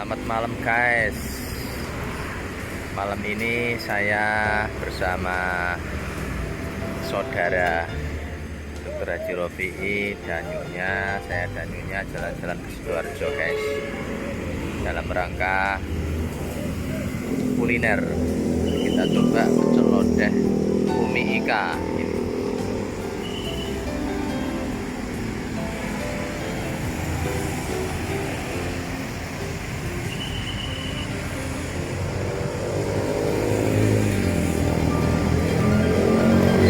Selamat malam guys. Malam ini saya bersama saudara Dr. Haji Rofi'i dan Nyonya. Saya dan Nyonya jalan-jalan ke Sidoarjo guys, dalam rangka kuliner. Kita coba pecel lodeh Umi Ika ini.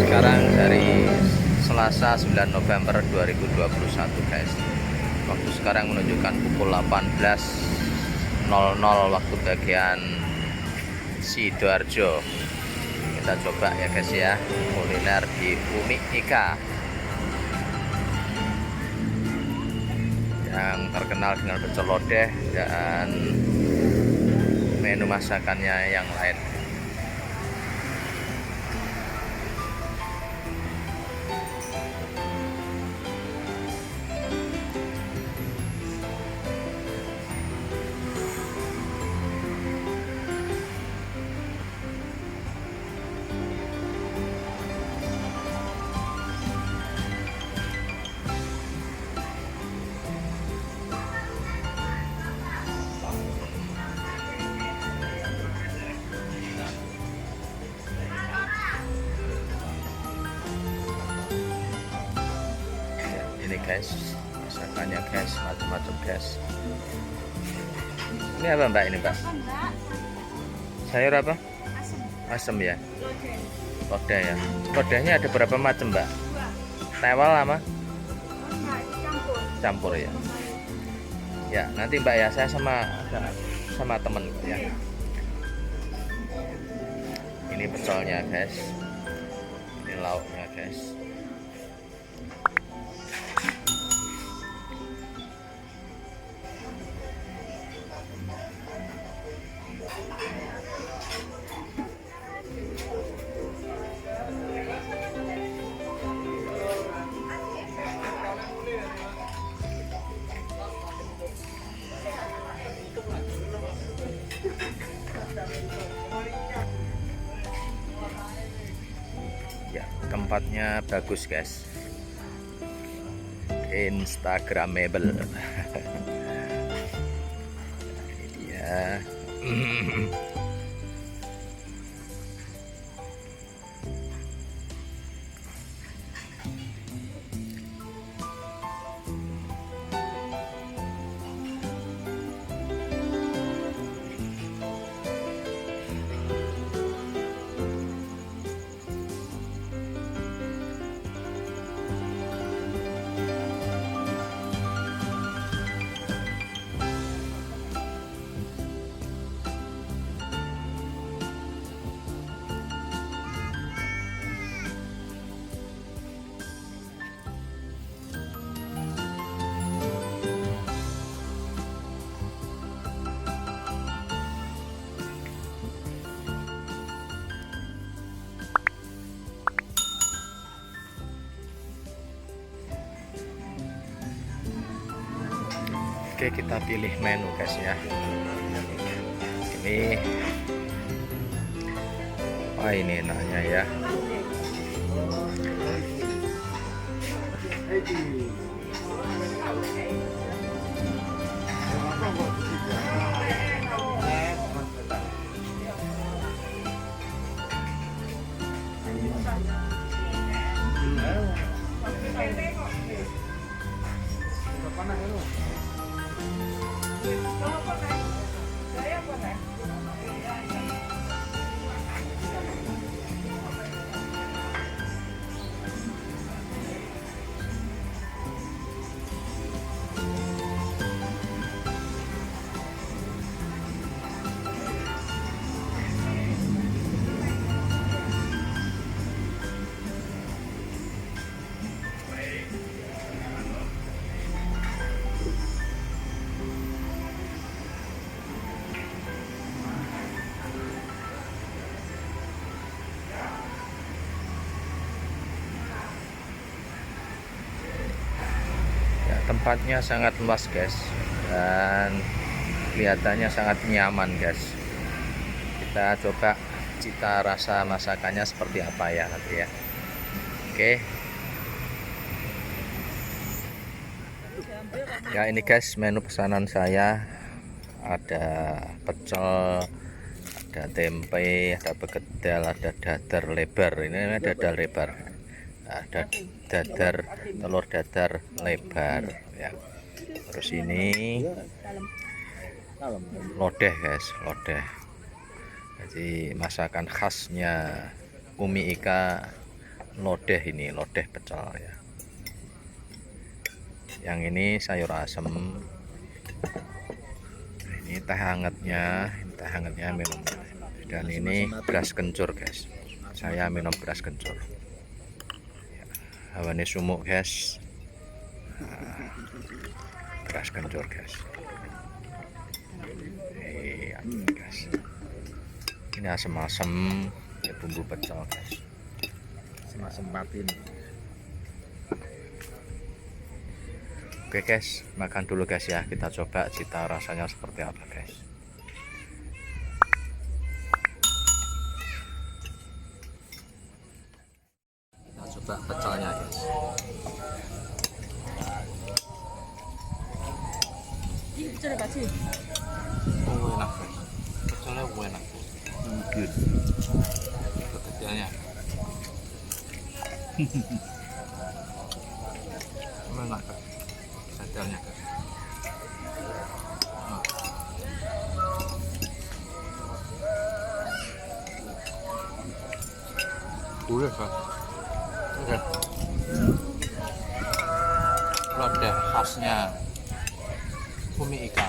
Sekarang dari Selasa 9 November 2021 guys. Waktu sekarang menunjukkan pukul 18.00 waktu bagian Sidoarjo. Kita coba ya guys ya, kuliner di Umi Ika yang terkenal dengan pecel lodeh dan menu masakannya yang lain. Ini guys, masakannya guys, macam-macam guys. Ini apa mbak ini mbak? Sayur apa? Asem ya? Lodeh ya? Lodehnya ada berapa macam mbak? Tewal sama? Campur ya? Ya nanti mbak ya, saya sama temen ya. Ini pecelnya guys, ini lauknya guys. Ya, tempatnya bagus guys, instagramable. Ini dia. Oke, kita pilih menu guys ya. Ini ini enaknya ya. Tempatnya sangat luas guys, dan kelihatannya sangat nyaman guys. Kita coba cita rasa masakannya seperti apa ya nanti ya. Oke. Ya ini guys menu pesanan saya, ada pecel, ada tempe, ada begedal, ada dadar lebar. Ini ada dadar lebar, ada dadar, telur dadar lebar ya. Terus ini lodeh guys, lodeh. Jadi masakan khasnya Umi Ika lodeh, ini lodeh pecel ya. Yang ini sayur asem. Ini teh hangatnya, minum. Dan ini beras kencur guys. Saya minum beras kencur. Hawane sumuk guys. Nah, beras kencur guys. Iya guys. Ini asem-asem ya, bumbu pecel guys. Asem patin. Oke guys, makan dulu guys ya. Kita coba cita rasanya seperti apa guys. Kita coba pecelnya guys. Ini pecel apa sih? Oh enak guys. Pecelnya enak. Good. Begedalnya. Enak guys. Dadalnya guys. Boleh guys. Oke. Lodeh khasnya Umi Ika.